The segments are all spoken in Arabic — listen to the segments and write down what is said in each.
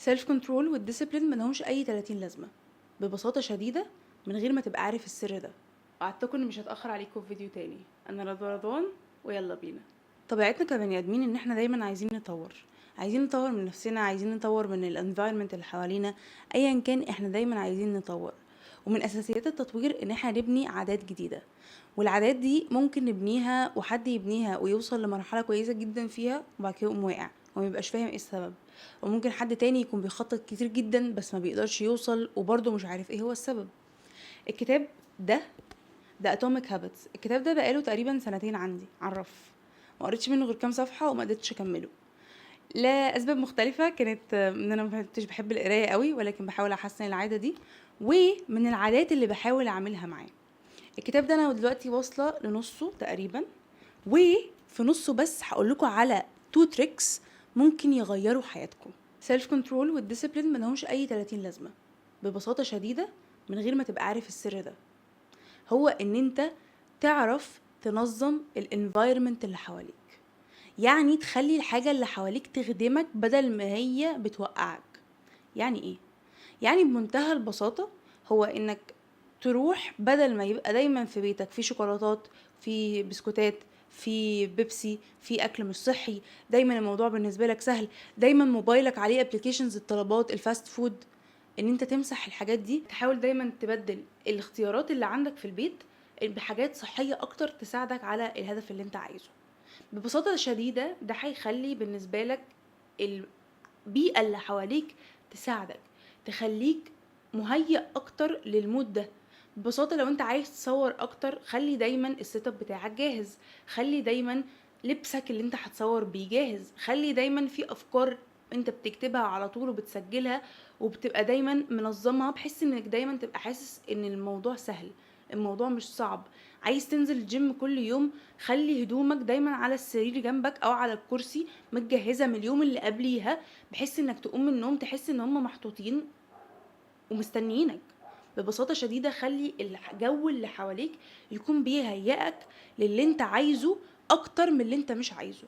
سيلف كنترول والديسيبلين ملهمش اي 30 لازمه. ببساطه شديده، من غير ما تبقى عارف السر ده. وعدتكم اني مش هتاخر عليكم في فيديو تاني. انا رضوان، ويلا بينا. طبيعتنا كبني ادمين ان احنا دايما عايزين نطور. عايزين نطور من نفسنا، عايزين نطور من الانفايرمنت اللي حوالينا. ايا كان احنا دايما عايزين نطور. ومن اساسيات التطوير ان احنا نبني عادات جديده. والعادات دي ممكن نبنيها وحد يبنيها ويوصل لمرحله كويسه جدا فيها، وبعد كده يقوم واقع وميبقاش فاهم ايه السبب. وممكن حد تاني يكون بيخطط كتير جدا بس ما بيقدرش يوصل وبرضه مش عارف ايه هو السبب. الكتاب ده ده اتوميك هابتس. الكتاب ده بقاله تقريبا سنتين عندي على الرف. ما قريتش منه غير كام صفحه وما قدرتش اكمله لاسباب مختلفه. كانت ان انا ما كنتش بحب القرايه قوي، ولكن بحاول احسن العاده دي. ومن العادات اللي بحاول اعملها معاه. الكتاب ده انا دلوقتي واصله لنصه تقريبا. وفي نصه بس هقول لكم على 2 تريكس ممكن يغيروا حياتكم. سيلف كنترول والديسيبلين ملهمش اي 30 لازمه. ببساطه شديده، من غير ما تبقى عارف السر ده. هو ان انت تعرف تنظم الانفايرمنت اللي حواليك. يعني تخلي الحاجه اللي حواليك تخدمك بدل ما هي بتوقعك. يعني ايه؟ يعني بمنتهى البساطه، هو انك تروح بدل ما يبقى دايما في بيتك في شوكولاتات، في بسكوتات، في بيبسي، في اكل مش صحي. دايما الموضوع بالنسبه لك سهل. دايما موبايلك عليه ابلكيشنز الطلبات الفاست فود. ان انت تمسح الحاجات دي، تحاول دايما تبدل الاختيارات اللي عندك في البيت بحاجات صحيه اكتر تساعدك على الهدف اللي انت عايزه. ببساطه شديده ده هيخلي بالنسبه لك البيئه اللي حواليك تساعدك، تخليك مهيأ اكتر للمود ده. ببساطه لو انت عايز تصور اكتر، خلي دايما السيت اب بتاعك جاهز. خلي دايما لبسك اللي انت هتصور بيه جاهز. خلي دايما في افكار انت بتكتبها على طول وبتسجلها وبتبقى دايما منظمها، بحيث انك دايما تبقى حاسس ان الموضوع سهل، الموضوع مش صعب. عايز تنزل الجيم كل يوم، خلي هدومك دايما على السرير جنبك او على الكرسي متجهزه من اليوم اللي قبليها، بحيث انك تقوم من النوم تحس ان هم محطوطين ومستنيينك. ببساطة شديدة خلي الجو اللي حواليك يكون بيهيئك للي انت عايزه اكتر من اللي انت مش عايزه.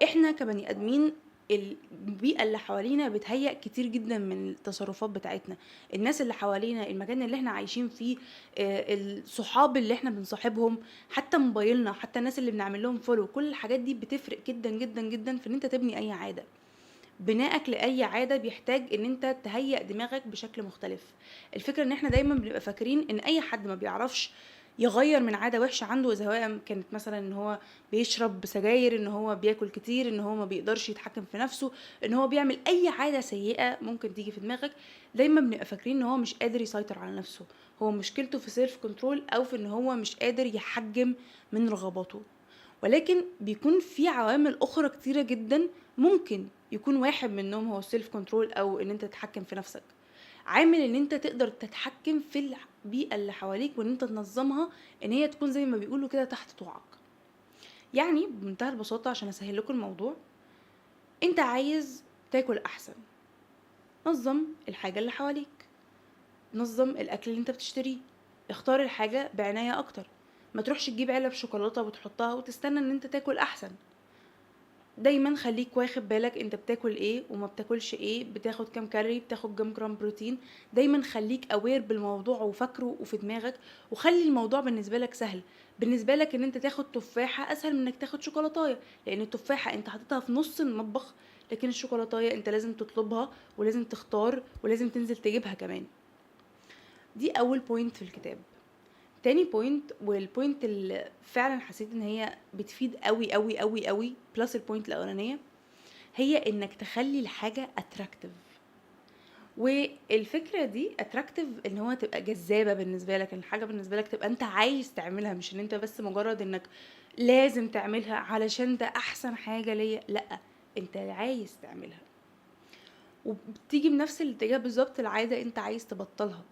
احنا كبني ادمين البيئة اللي حوالينا بتهيأ كتير جدا من التصرفات بتاعتنا. الناس اللي حوالينا، المكان اللي احنا عايشين فيه، الصحاب اللي احنا بنصاحبهم، حتى موبايلنا، حتى الناس اللي بنعمل لهم فولو، كل الحاجات دي بتفرق جدا جدا جدا في ان انت تبني اي عادة. بنائك لأي عادة بيحتاج ان انت تهيئ دماغك بشكل مختلف. الفكرة ان احنا دايما بنبقى فاكرين ان اي حد ما بيعرفش يغير من عادة وحشة عنده، سواء كانت مثلا ان هو بيشرب سجاير، ان هو بياكل كتير، ان هو ما بيقدرش يتحكم في نفسه، ان هو بيعمل اي عادة سيئة ممكن تيجي في دماغك. دايما بنبقى فاكرين ان هو مش قادر يسيطر على نفسه. هو مشكلته في سيلف كنترول او في ان هو مش قادر يحجم من رغباته. ولكن بيكون في عوامل اخرى كتيرة جدا ممكن يكون واحد منهم هو السيلف كنترول او ان انت تتحكم في نفسك. عامل ان انت تقدر تتحكم في البيئة اللي حواليك وان انت تنظمها ان هي تكون زي ما بيقولوا كده تحت طوعك. يعني بمنتهى البساطة عشان اسهل لكم الموضوع، انت عايز تاكل احسن، نظم الحاجة اللي حواليك، نظم الاكل اللي انت بتشتريه، اختار الحاجة بعناية اكتر. ما تروحش تجيب علب شوكولاتة وتحطها وتستنى ان انت تاكل احسن. دايما خليك واخد بالك انت بتاكل ايه وما بتاكلش ايه، بتاخد كام كالوري، بتاخد كام جرام بروتين. دايما خليك اوير بالموضوع وفاكره وفي دماغك. وخلي الموضوع بالنسبه لك سهل. بالنسبه لك ان انت تاخد تفاحه اسهل من انك تاخد شوكولاتايه، لان التفاحه انت حاططها في نص المطبخ، لكن الشوكولاتايه انت لازم تطلبها ولازم تختار ولازم تنزل تجيبها كمان. دي اول بوينت في الكتاب. تاني بوينت، والبوينت اللي فعلا حسيت ان هي بتفيد قوي قوي قوي قوي بلس البوينت الاولانيه، هي انك تخلي الحاجة اتراكتيف. والفكرة دي اتراكتيف ان هو تبقى جذابة بالنسبة لك، الحاجة بالنسبة لك تبقى انت عايز تعملها، مش ان انت بس مجرد انك لازم تعملها علشان ده احسن حاجة ليا. لا، انت عايز تعملها. وبتيجي بنفس الاتجاه بالظبط العادة انت عايز تبطلها.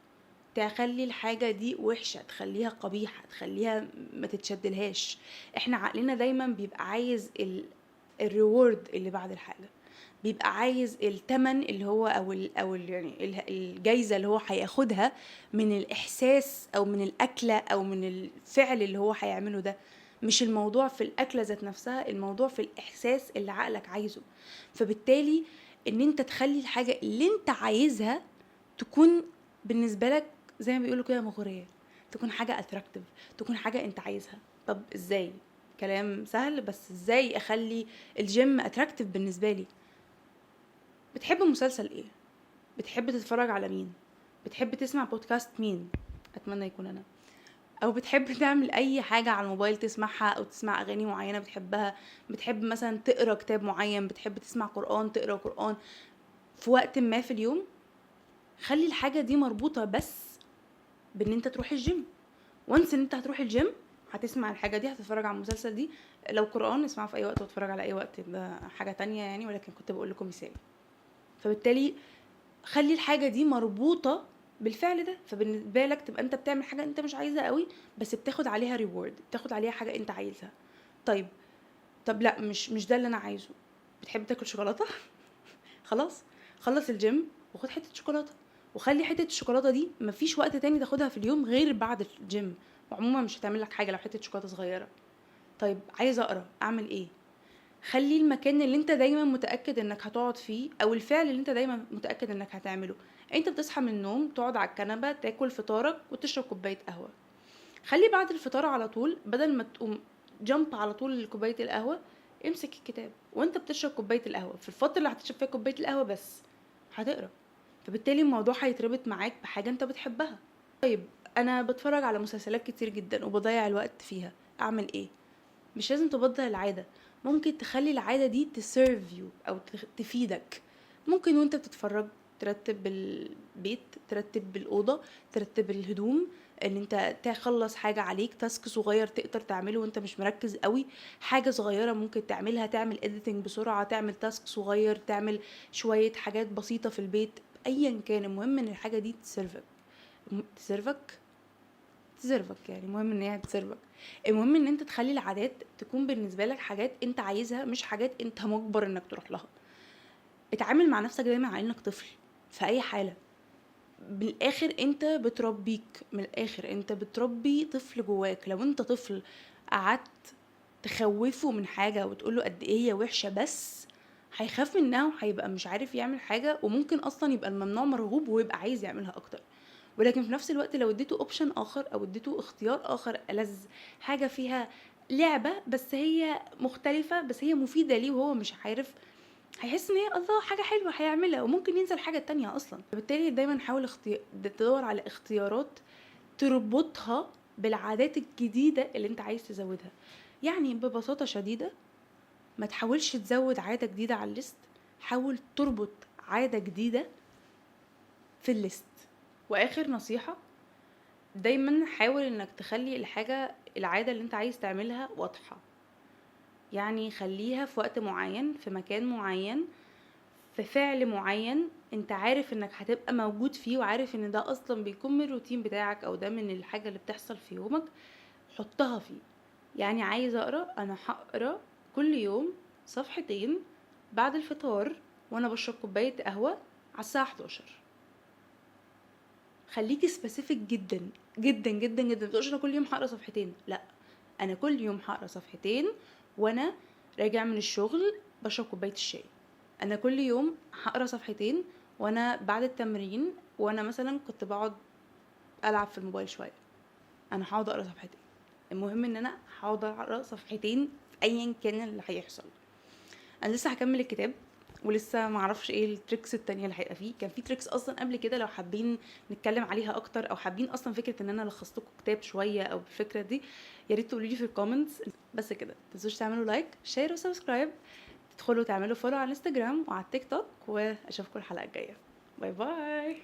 تخلي الحاجة دي وحشة، تخليها قبيحة، تخليها ما تتشدلهاش. احنا عقلنا دايما بيبقى عايز الريورد اللي بعد الحاجة، بيبقى عايز التمن اللي هو يعني الجايزة اللي هو هياخدها من الإحساس أو من الأكلة أو من الفعل اللي هو هيعمله ده. مش الموضوع في الأكلة ذات نفسها، الموضوع في الإحساس اللي عقلك عايزه. فبالتالي ان انت تخلي الحاجه اللي انت عايزها تكون بالنسبه لك زي ما بيقولوا كده مغريه، تكون حاجه اتراكتيف، تكون حاجه انت عايزها. طب ازاي؟ كلام سهل، بس ازاي اخلي الجيم اتراكتيف بالنسبه لي؟ بتحب مسلسل ايه؟ بتحب تتفرج على مين؟ بتحب تسمع بودكاست مين؟ اتمنى يكون انا. او بتحب تعمل اي حاجه على الموبايل تسمعها، او تسمع اغاني معينه بتحبها؟ بتحب مثلا تقرا كتاب معين؟ بتحب تسمع قران، تقرا قران في وقت ما في اليوم؟ خلي الحاجه دي مربوطه بس بان انت تروح الجيم. وانس ان انت هتروح الجيم هتسمع الحاجه دي، هتتفرج على المسلسل دي. لو قران اسمعه في اي وقت واتفرج على اي وقت، ده حاجه تانية يعني، ولكن كنت بقول لكم مثال. فبالتالي خلي الحاجه دي مربوطه بالفعل ده، فبالنسبه لك تبقى انت بتعمل حاجه انت مش عايزها قوي، بس بتاخد عليها ريورد، بتاخد عليها حاجه انت عايزها. طيب، لا مش ده اللي انا عايزه. بتحب تاكل شوكولاته؟ خلاص، خلص الجيم وخد حته شوكولاته، وخلي حته الشوكولاته دي مفيش وقت تاني تاخدها في اليوم غير بعد الجيم، وعموما مش هتعمل لك حاجه لو حته شوكولاته صغيره. طيب عايزه اقرا، اعمل ايه؟ خلي المكان اللي انت دايما متاكد انك هتقعد فيه، او الفعل اللي انت دايما متاكد انك هتعمله، انت بتصحى من النوم تقعد على الكنبه تاكل فطارك وتشرب كوبايه قهوه. خلي بعد الفطار على طول، بدل ما تقوم جامب على طول لكوبايه القهوه، امسك الكتاب وانت بتشرب كوبايه القهوه، في الفتره اللي هتشرب فيها كوبايه القهوه بس هتقرا. فبالتالي الموضوع هيتربط معاك بحاجه انت بتحبها. طيب، انا بتفرج على مسلسلات كتير جدا وبضيع الوقت فيها، اعمل ايه؟ مش لازم تبطل العاده، ممكن تخلي العاده دي تسيرف يو او تفيدك. ممكن وانت بتتفرج ترتب البيت، ترتب الاوضه، ترتب الهدوم، ان انت تخلص حاجه عليك، تاسك صغير تقدر تعمله وانت مش مركز قوي، حاجه صغيره ممكن تعملها، تعمل اديتنج بسرعه، تعمل تاسك صغير، تعمل شويه حاجات بسيطه في البيت، ايا كان. المهم ان الحاجه دي تسيرفك يعني، المهم ان هي تسيرفك. المهم ان انت تخلي العادات تكون بالنسبه لك حاجات انت عايزها، مش حاجات انت مجبر انك تروح لها. اتعامل مع نفسك دايما على انك طفل في اي حاله. بالاخر انت بتربيك، من الاخر انت بتربي طفل جواك. لو انت طفل قعدت تخوفه من حاجه وتقوله قد ايه هي وحشه، بس هيخاف منها وهيبقى مش عارف يعمل حاجه، وممكن اصلا يبقى الممنوع مرغوب ويبقى عايز يعملها اكتر. ولكن في نفس الوقت لو اديته اوبشن اخر، او اديته اختيار اخر ألذ، حاجه فيها لعبه بس هي مختلفه بس هي مفيده ليه وهو مش عارف، هيحس ان هي الله حاجه حلوه هيعملها، وممكن ينسى الحاجه التانية اصلا. فبالتالي دايما حاول تدور على اختيارات تربطها بالعادات الجديده اللي انت عايز تزودها. يعني ببساطه شديده، ما تحاولش تزود عاده جديده على الليست، حاول تربط عاده جديده في الليست. واخر نصيحه، دايما حاول انك تخلي العاده اللي انت عايز تعملها واضحه. يعني خليها في وقت معين، في مكان معين، في فعل معين انت عارف انك هتبقى موجود فيه، وعارف ان ده اصلا بيكون من الروتين بتاعك، او ده من الحاجه اللي بتحصل في يومك. حطها فيه. يعني عايزه اقرا، انا هقرا كل يوم صفحتين بعد الفطار وانا بشرب كوبايه قهوه على الساعه 11. خليكي سبيسيفيك جدا جدا جدا جدا. ما تقولش انا كل يوم هقرا صفحتين، لا، انا كل يوم هقرا صفحتين وانا راجع من الشغل بشرب كوبايه الشاي. انا كل يوم هقرا صفحتين وانا بعد التمرين، وانا مثلا كنت بقعد العب في الموبايل شويه، انا هقعد اقرا صفحتين. المهم ان انا هقعد اقرا صفحتين في ايا كان اللي هيحصل. انا لسه هكمل الكتاب، ولسه معرفش ايه التريكس التانية اللي هيبقى فيه. كان في تريكس اصلا قبل كده، لو حابين نتكلم عليها اكتر، او حابين اصلا فكره ان انا لخصت لكم كتاب شويه او بالفكره دي، يا ريت تقولوا لي في الكومنتس. بس كده، متنسوش تعملوا لايك، شير وسبسكرايب، تدخلوا تعملوا فولو على الانستجرام وعلى التيك توك، واشوفكم الحلقه الجايه. باي باي.